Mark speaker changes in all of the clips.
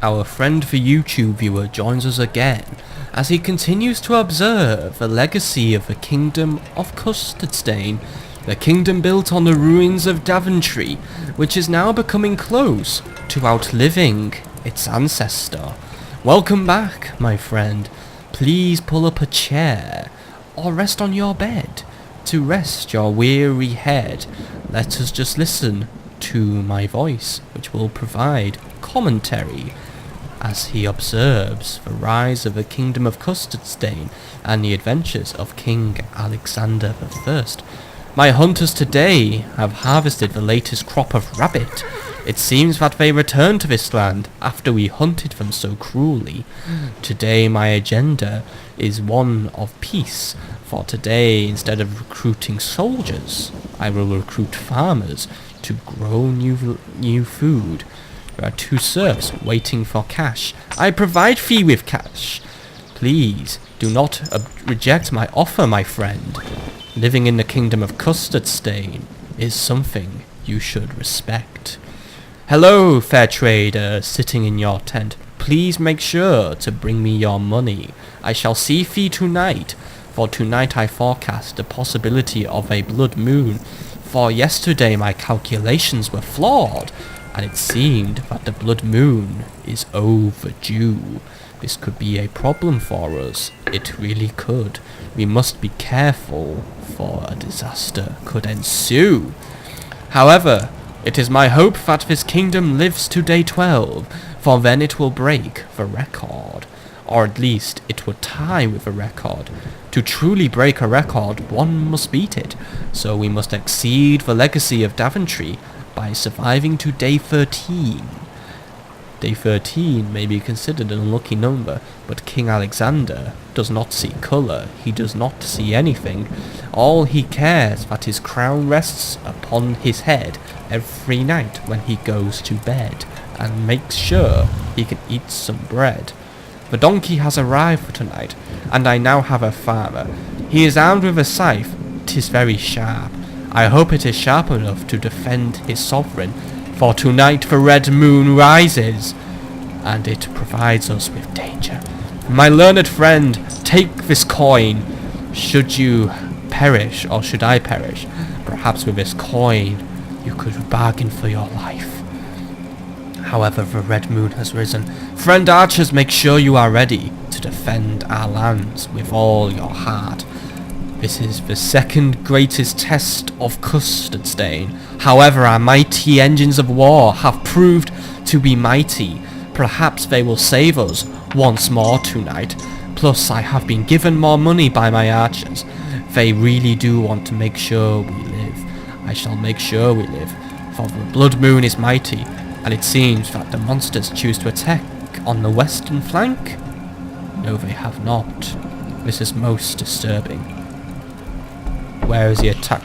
Speaker 1: our friend the YouTube viewer joins us again as he continues to observe the legacy of the Kingdom of Custardstane, the kingdom built on the ruins of Daventry, which is now becoming close to outliving its ancestor. Welcome back, my friend. Please pull up a chair or rest on your bed to rest your weary head. Let us just listen to my voice, which will provide commentary as he observes the rise of the Kingdom of Custardstane and the adventures of King Alexander I. My hunters today have harvested the latest crop of rabbit. It seems that they returned to this land after we hunted them so cruelly. Today my agenda is one of peace, for today instead of recruiting soldiers, I will recruit farmers to grow new food. There are 2 serfs waiting for cash. I provide thee with cash. Please do not reject my offer, my friend. Living in the Kingdom of Custardstane is something you should respect. Hello, fair trader, sitting in your tent. Please make sure to bring me your money. I shall see thee tonight, for tonight I forecast the possibility of a blood moon. For yesterday my calculations were flawed, and it seemed that the blood moon is overdue. This could be a problem for us. It really could. We must be careful, for a disaster could ensue. However, it is my hope that this kingdom lives to day 12, for then it will break the record. Or at least it would tie with the record. To truly break a record, one must beat it, so we must exceed the legacy of Daventry by surviving to day 13. Day 13 may be considered an unlucky number, but King Alexander does not see colour, he does not see anything. All he cares that his crown rests upon his head every night when he goes to bed, and makes sure he can eat some bread. The donkey has arrived for tonight, and I now have a farmer. He is armed with a scythe. 'Tis very sharp. I hope it is sharp enough to defend his sovereign, for tonight the red moon rises, and it provides us with danger. My learned friend, take this coin. Should you perish, or should I perish, perhaps with this coin you could bargain for your life. However, the red moon has risen. Friend archers, make sure you are ready to defend our lands with all your heart. This is the second greatest test of Custardstane. However, our mighty engines of war have proved to be mighty. Perhaps they will save us once more tonight. Plus, I have been given more money by my archers. They really do want to make sure we live. I shall make sure we live, for the blood moon is mighty, and it seems that the monsters choose to attack on the western flank. No, they have not. This is most disturbing. Where is the attack?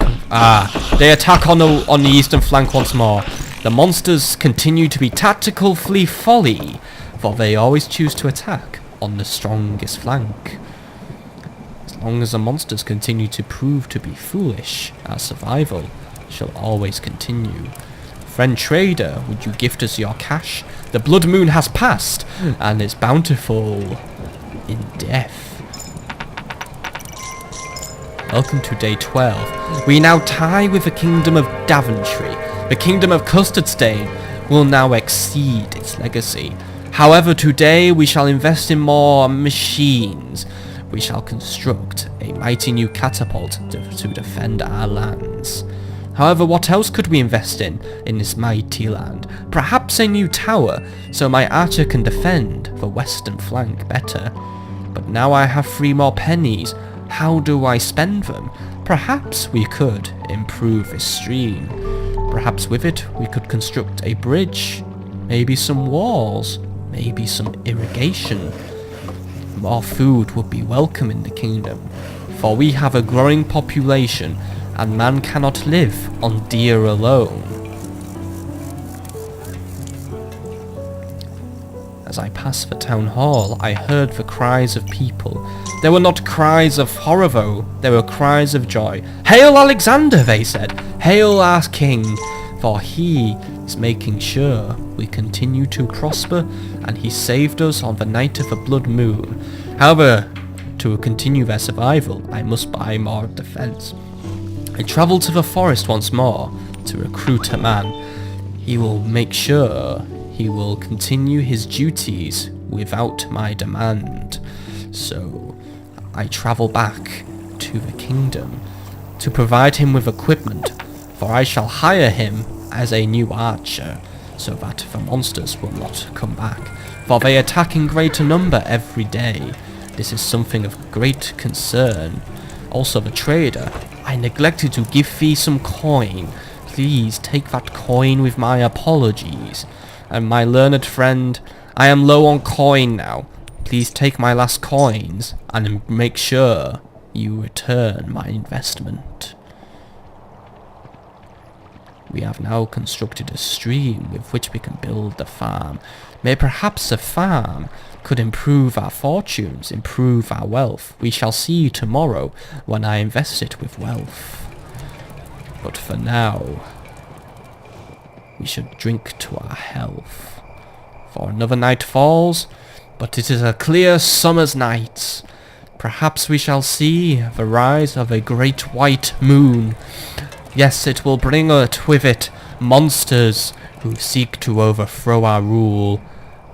Speaker 1: They attack on the eastern flank once more. The monsters continue to be tactical folly, for they always choose to attack on the strongest flank. As long as the monsters continue to prove to be foolish, our survival shall always continue. Friend trader, would you gift us your cash? The blood moon has passed, and is bountiful in death. Welcome to day 12. We now tie with the Kingdom of Daventry. The Kingdom of Custardstane will now exceed its legacy. However, today we shall invest in more machines. We shall construct a mighty new catapult to defend our lands. However, what else could we invest in this mighty land? Perhaps a new tower, so my archer can defend the western flank better. But now I have 3 more pennies. How do I spend them? Perhaps we could improve this stream. Perhaps with it we could construct a bridge, maybe some walls, maybe some irrigation. More food would be welcome in the kingdom, for we have a growing population and man cannot live on deer alone. As I passed the town hall, I heard the cries of people. There were not cries of horror though, there were cries of joy. "Hail Alexander," they said. "Hail our king." for he is making sure we continue to prosper, and he saved us on the night of a blood moon. However, to continue their survival, I must buy more defense. I travel to the forest once more to recruit a man. He will make sure he will continue his duties without my demand. So I travel back to the kingdom to provide him with equipment, for I shall hire him as a new archer, so that the monsters will not come back, for they attack in greater number every day. This is something of great concern. Also the trader, I neglected to give thee some coin. Please take that coin with my apologies. And my learned friend, I am low on coin now. Please take my last coins and make sure you return my investment. We have now constructed a stream with which we can build a farm. May perhaps a farm could improve our fortunes, improve our wealth. We shall see tomorrow when I invest it with wealth. But for now, we should drink to our health. For another night falls, but it is a clear summer's night. Perhaps we shall see the rise of a great white moon. Yes, it will bring with it monsters who seek to overthrow our rule,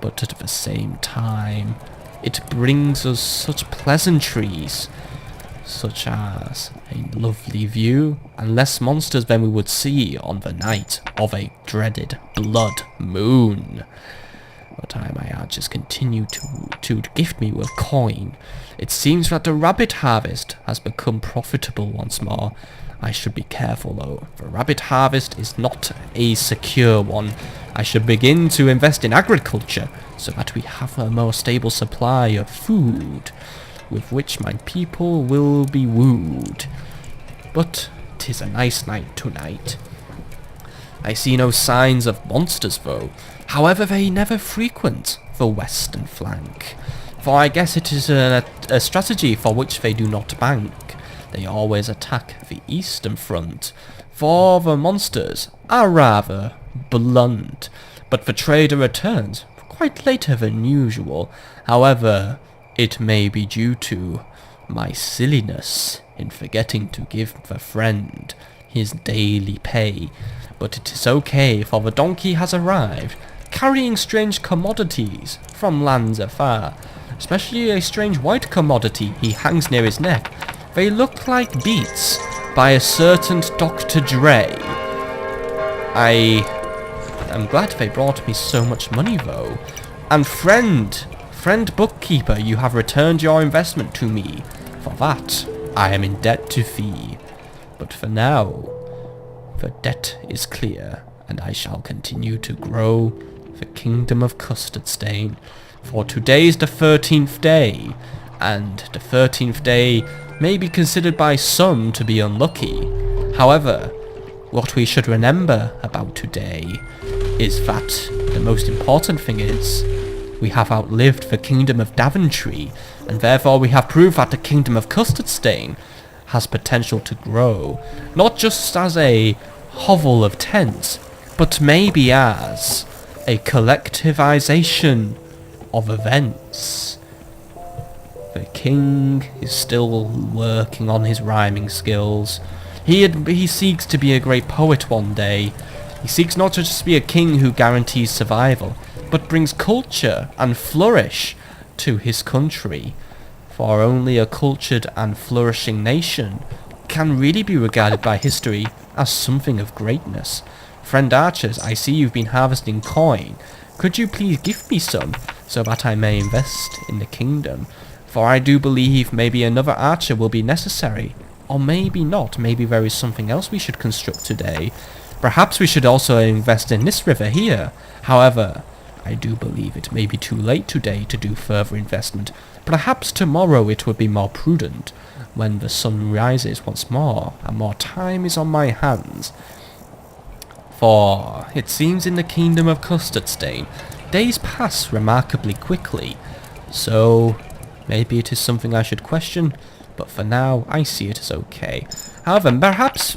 Speaker 1: but at the same time, it brings us such pleasantries, such as a lovely view, and less monsters than we would see on the night of a dreaded blood moon. But my archers continue to gift me with coin. It seems that the rabbit harvest has become profitable once more. I should be careful though. The rabbit harvest is not a secure one. I should begin to invest in agriculture so that we have a more stable supply of food with which my people will be wooed. But 'tis a nice night tonight. I see no signs of monsters though. However, they never frequent the western flank, for I guess it is a strategy for which they do not bank. They always attack the eastern front, for the monsters are rather blunt, but the trader returns quite later than usual. However, it may be due to my silliness in forgetting to give the friend his daily pay, but it is okay, for the donkey has arrived, carrying strange commodities from lands afar, especially a strange white commodity he hangs near his neck. They look like beats by a certain Dr. Dre. I am glad they brought me so much money though. And friend bookkeeper, you have returned your investment to me. For that, I am in debt to thee. But for now, the debt is clear, and I shall continue to grow the kingdom of Custard Stain. For today is the 13th day, and the 13th day may be considered by some to be unlucky. However, what we should remember about today is that the most important thing is we have outlived the kingdom of Daventry, and therefore we have proved that the kingdom of Custard Stain has potential to grow, not just as a hovel of tents, but maybe as a collectivization of events. The king is still working on his rhyming skills. He seeks to be a great poet one day. He seeks not to just be a king who guarantees survival, but brings culture and flourish to his country. For only a cultured and flourishing nation can really be regarded by history as something of greatness. Friend archers, I see you've been harvesting coin. Could you please give me some, so that I may invest in the kingdom? For I do believe maybe another archer will be necessary. Or maybe not, maybe there is something else we should construct today. Perhaps we should also invest in this river here. However, I do believe it may be too late today to do further investment. Perhaps tomorrow it would be more prudent, when the sun rises once more, and more time is on my hands. For it seems in the kingdom of Custard Stain, days pass remarkably quickly, so maybe it is something I should question, but for now I see it as okay. However, perhaps,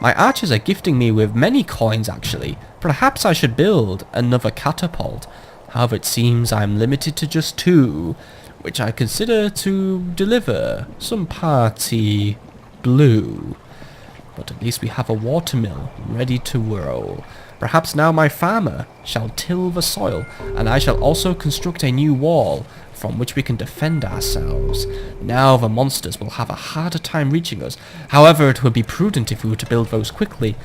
Speaker 1: My archers are gifting me with many coins actually. Perhaps I should build another catapult. However, it seems I'm limited to just 2, which I consider to deliver some party blue. But at least we have a watermill ready to roll. Perhaps now my farmer shall till the soil, and I shall also construct a new wall from which we can defend ourselves. Now the monsters will have a harder time reaching us. However, it would be prudent if we were to build those quickly,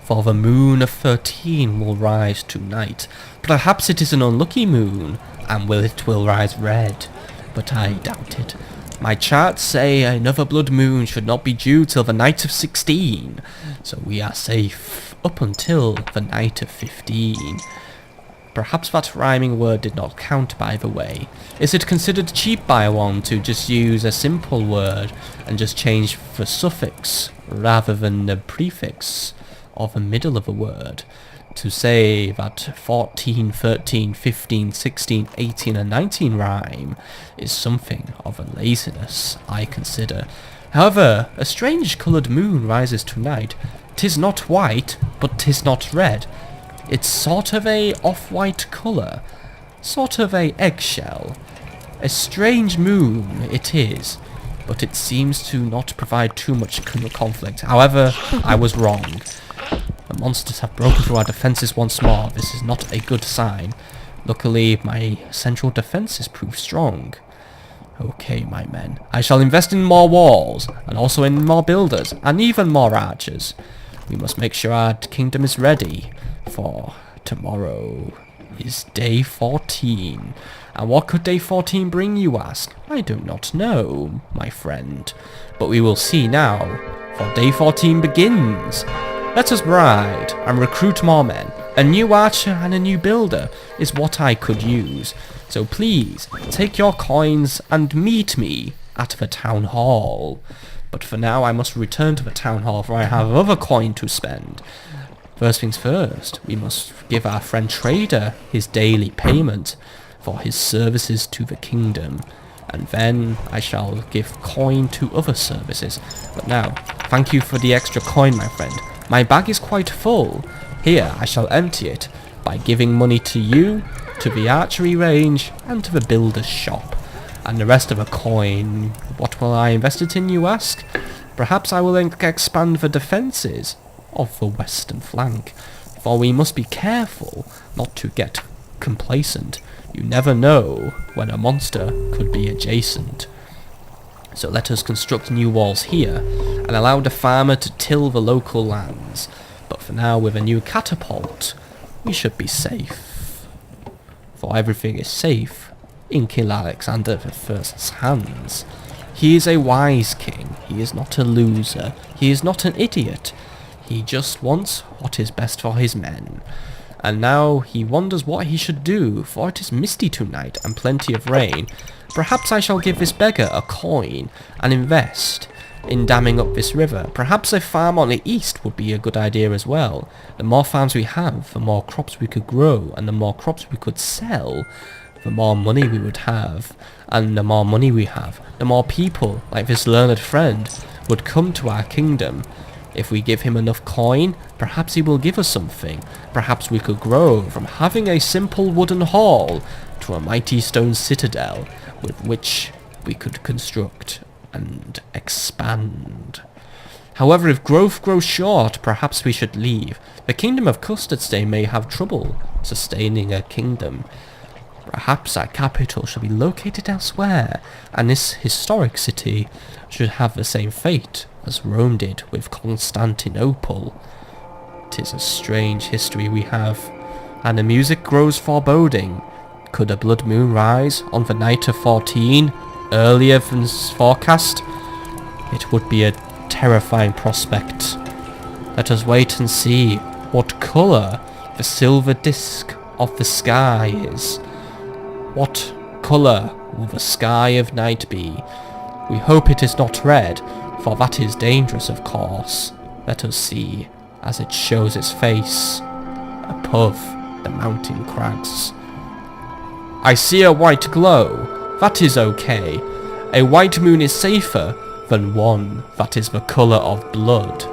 Speaker 1: for the moon of 13 will rise tonight. Perhaps it is an unlucky moon, and it will rise red, but I doubt it. My charts say another blood moon should not be due till the night of 16, so we are safe up until the night of 15. Perhaps that rhyming word did not count, by the way. Is it considered cheap by one to just use a simple word and just change the suffix rather than the prefix or the middle of a word? To say that 14, 13, 15, 16, 18 and 19 rhyme is something of a laziness, I consider. However, a strange coloured moon rises tonight. 'Tis not white, but 'tis not red. It's sort of a off-white colour, sort of a eggshell. A strange moon it is, but it seems to not provide too much conflict. However, I was wrong. The monsters have broken through our defences once more. This is not a good sign. Luckily, my central defences prove strong. Okay, my men. I shall invest in more walls, and also in more builders, and even more archers. We must make sure our kingdom is ready, for tomorrow is day 14. And what could day 14 bring, you ask? I do not know, my friend. But we will see now, for day 14 begins. Let us ride and recruit more men. A new archer and a new builder is what I could use. So please, take your coins and meet me at the town hall. But for now I must return to the town hall, for I have other coin to spend. First things first, we must give our friend Trader his daily payment for his services to the kingdom. And then I shall give coin to other services. But now, thank you for the extra coin, my friend. My bag is quite full. Here I shall empty it by giving money to you, to the archery range, and to the builder's shop. And the rest of a coin, what will I invest it in, you ask? Perhaps I will expand the defences of the western flank, for we must be careful not to get complacent. You never know when a monster could be adjacent. So let us construct new walls here, and allow the farmer to till the local lands. But for now, with a new catapult, we should be safe. For everything is safe in King Alexander I's hands. He is a wise king. He is not a loser. He is not an idiot. He just wants what is best for his men. And now he wonders what he should do, for it is misty tonight and plenty of rain. Perhaps I shall give this beggar a coin and invest in damming up this river. Perhaps a farm on the east would be a good idea as well. The more farms we have, the more crops we could grow, and the more crops we could sell, the more money we would have. And the more money we have, the more people, like this learned friend, would come to our kingdom. If we give him enough coin, perhaps he will give us something. Perhaps we could grow from having a simple wooden hall to a mighty stone citadel with which we could construct and expand. However, if growth grows short, perhaps we should leave. The kingdom of Custardstane may have trouble sustaining a kingdom. Perhaps our capital should be located elsewhere, and this historic city should have the same fate as Rome did with Constantinople. 'Tis a strange history we have, and the music grows foreboding. Could a blood moon rise on the night of 14, earlier than forecast? It would be a terrifying prospect. Let us wait and see what colour the silver disc of the sky is. What colour will the sky of night be? We hope it is not red, for that is dangerous, of course. Let us see, as it shows its face above the mountain crags. I see a white glow. That is okay. A white moon is safer than one that is the colour of blood.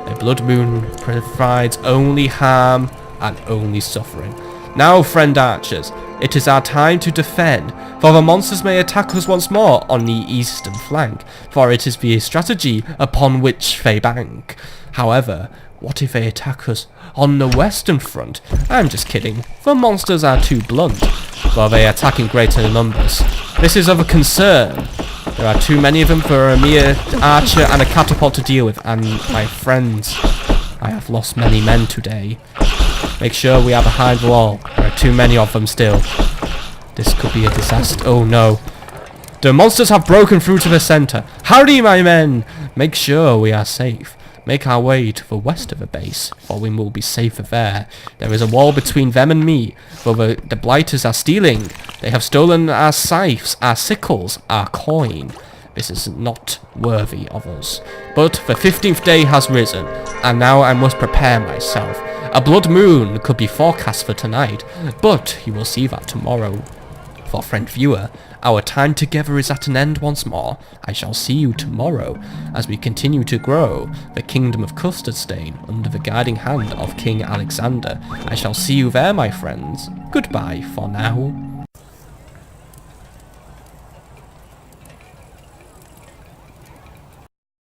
Speaker 1: A blood moon provides only harm and only suffering. Now, friend archers, it is our time to defend, for the monsters may attack us once more on the eastern flank, for it is the strategy upon which they bank. However, what if they attack us on the western front? I'm just kidding. The monsters are too blunt, for they attack in greater numbers. This is of a concern. There are too many of them for a mere archer and a catapult to deal with, and my friends, I have lost many men today. Make sure we are behind the wall. There are too many of them still. This could be a disaster. Oh no. The monsters have broken through to the center. Howdy, my men! Make sure we are safe. Make our way to the west of the base, for we will be safer there. There is a wall between them and me, for the blighters are stealing. They have stolen our scythes, our sickles, our coin. This is not worthy of us. But the 15th day has risen, and now I must prepare myself. A blood moon could be forecast for tonight, but you will see that tomorrow. For friend viewer, our time together is at an end once more. I shall see you tomorrow, as we continue to grow the kingdom of Custardstane under the guiding hand of King Alexander. I shall see you there, my friends. Goodbye for now.